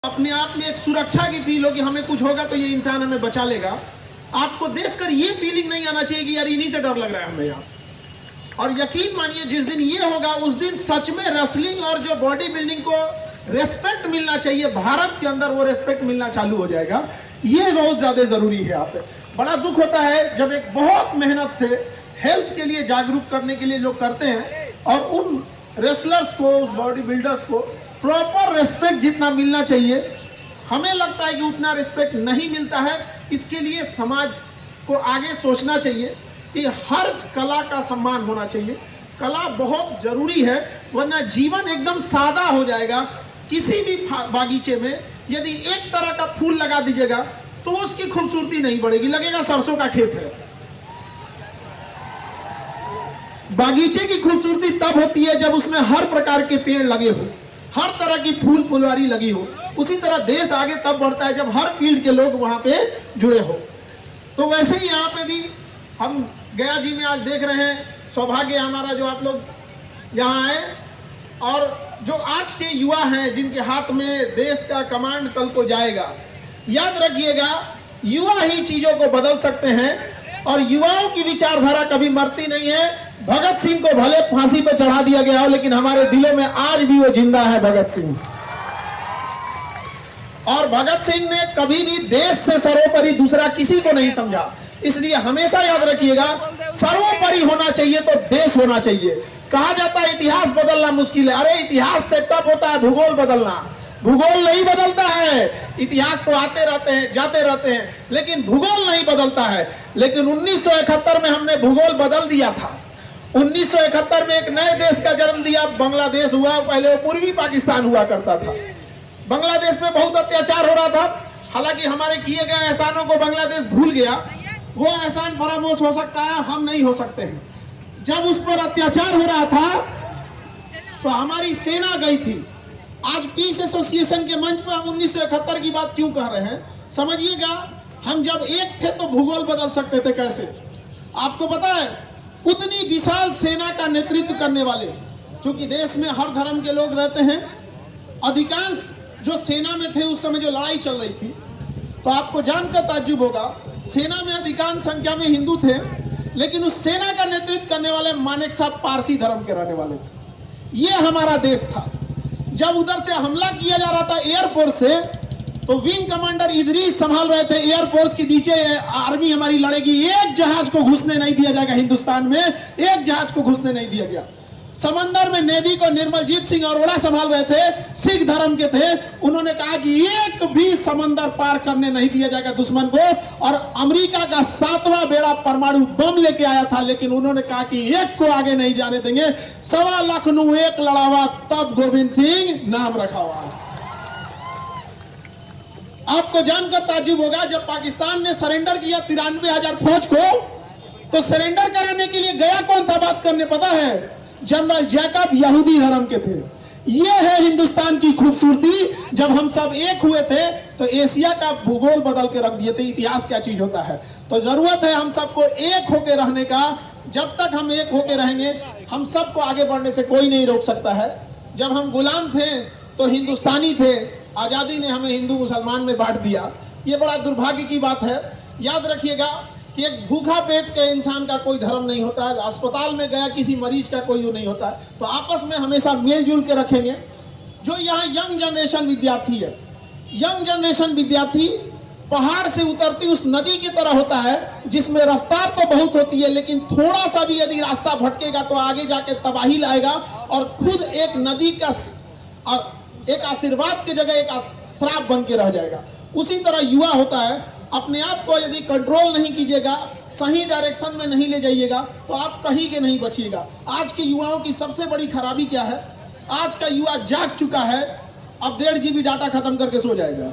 अपने आप में एक सुरक्षा की फील हो कि हमें कुछ होगा तो ये इंसान हमें बचा लेगा। आपको देखकर ये फीलिंग नहीं आना चाहिए कि यार इन्हीं से डर लग रहा है हमें यार। और यकीन मानिए जिस दिन ये होगा उस दिन सच में रेसलिंग और जो बॉडी बिल्डिंग को रेस्पेक्ट मिलना चाहिए भारत के अंदर, वो रेस्पेक्ट मिलना चालू हो जाएगा। ये बहुत ज्यादा जरूरी है। आप बड़ा दुख होता है जब एक बहुत मेहनत से हेल्थ के लिए जागरूक करने के लिए लोग करते हैं और उन रेसलर्स को, उस बॉडी बिल्डर्स को प्रॉपर रेस्पेक्ट जितना मिलना चाहिए हमें लगता है कि उतना रेस्पेक्ट नहीं मिलता है। इसके लिए समाज को आगे सोचना चाहिए कि हर कला का सम्मान होना चाहिए। कला बहुत जरूरी है, वरना जीवन एकदम सादा हो जाएगा। किसी भी बागीचे में यदि एक तरह का फूल लगा दीजिएगा तो उसकी खूबसूरती नहीं बढ़ेगी, लगेगा सरसों का खेत है। बागीचे की खूबसूरती तब होती है जब उसमें हर प्रकार के पेड़ लगे हो, हर तरह की फूल फुलवारी लगी हो। उसी तरह देश आगे तब बढ़ता है जब हर फील्ड के लोग वहां पे जुड़े हो। तो वैसे ही यहाँ पे भी हम गया जी में आज देख रहे हैं, सौभाग्य हमारा जो आप लोग यहाँ आए और जो आज के युवा हैं जिनके हाथ में देश का कमांड कल को जाएगा। याद रखिएगा, युवा ही चीजों को बदल सकते हैं और युवाओं की विचारधारा कभी मरती नहीं है। भगत सिंह को भले फांसी पर चढ़ा दिया गया हो, लेकिन हमारे दिलों में आज भी वो जिंदा है भगत सिंह। और भगत सिंह ने कभी भी देश से सर्वोपरि दूसरा किसी को नहीं समझा। इसलिए हमेशा याद रखिएगा, सर्वोपरि होना चाहिए तो देश होना चाहिए। कहा जाता है इतिहास बदलना मुश्किल है। अरे इतिहास से टफ होता है भूगोल बदलना। भूगोल नहीं बदलता है, इतिहास तो आते रहते हैं जाते रहते हैं, लेकिन भूगोल नहीं बदलता है। लेकिन 1971 में हमने भूगोल बदल दिया था। 1971 में एक नए देश का जन्म दिया, बांग्लादेश हुआ। पहले वो पूर्वी पाकिस्तान हुआ करता था। बांग्लादेश में बहुत अत्याचार हो रहा था। हालांकि हमारे किए गए एहसानों को बांग्लादेश भूल गया। वो एहसान फरामोश हो सकता है, हम नहीं हो सकते हैं। जब उस पर अत्याचार हो रहा था तो हमारी सेना गई थी। आज पीस एसोसिएशन के मंच पर हम 1971 की बात क्यों कह रहे हैं, समझिएगा। हम जब एक थे तो भूगोल बदल सकते थे। कैसे? आपको पता है, उतनी विशाल सेना का नेतृत्व करने वाले, क्योंकि देश में हर धर्म के लोग रहते हैं, अधिकांश जो सेना में थे उस समय जो लड़ाई चल रही थी, तो आपको जानकर ताज्जुब होगा, सेना में अधिकांश संख्या में हिंदू थे, लेकिन उस सेना का नेतृत्व करने वाले मानेक साहब पारसी धर्म के रहने वाले थे। ये हमारा देश था। जब उधर से हमला किया जा रहा था एयरफोर्स से, तो विंग कमांडर इदरीस संभाल रहे थे। एयरफोर्स के नीचे आर्मी हमारी लड़ेगी, एक जहाज को घुसने नहीं दिया जाएगा हिंदुस्तान में, एक जहाज को घुसने नहीं दिया गया। समंदर में नेवी को निर्मलजीत सिंह अरोड़ा संभाल रहे थे, सिख धर्म के थे। उन्होंने कहा कि एक भी समंदर पार करने नहीं दिया जाएगा दुश्मन को। और अमेरिका का 7वां बेड़ा परमाणु बम लेके आया था, लेकिन उन्होंने कहा कि एक को आगे नहीं जाने देंगे। 1.25 लाख एक लड़ावा, तब गोविंद सिंह नाम रखा हुआ। आपको जानकर ताज्जुब होगा, जब पाकिस्तान ने सरेंडर किया 93,000 फौज को, तो सरेंडर कराने के लिए गया कौन था बात करने, पता है? जनरल जैकब, यहूदी धर्म के थे। यह है हिंदुस्तान की खूबसूरती। जब हम सब एक हुए थे तो एशिया का भूगोल बदल के रख दिए थे। इतिहास क्या चीज होता है। तो जरूरत है हम सबको एक होके रहने का। जब तक हम एक होके रहेंगे, हम सबको आगे बढ़ने से कोई नहीं रोक सकता है। जब हम गुलाम थे तो हिंदुस्तानी थे, आजादी ने हमें हिंदू मुसलमान में बांट दिया। ये बड़ा दुर्भाग्य की बात है। याद रखिएगा कि एक भूखा पेट के इंसान का कोई धर्म नहीं होता है, अस्पताल में गया किसी मरीज का कोई नहीं होता है। तो आपस में हमेशा मिलजुल के रखेंगे। जो यहाँ यंग जनरेशन विद्यार्थी है, यंग जनरेशन विद्यार्थी पहाड़ से उतरती उस नदी की तरह होता है, जिसमें रफ्तार तो बहुत होती है, लेकिन थोड़ा सा भी यदि रास्ता भटकेगा तो आगे जाके तबाही लाएगा और खुद एक नदी का एक आशीर्वाद की जगह एक श्राप बन के रह जाएगा। उसी तरह युवा होता है। अपने आप को यदि कंट्रोल नहीं कीजिएगा, सही डायरेक्शन में नहीं ले जाइएगा, तो आप कहीं के नहीं बचिएगा। आज के युवाओं की सबसे बड़ी खराबी क्या है? आज का युवा जाग चुका है, अब 1.5 GB डाटा खत्म करके सो जाएगा।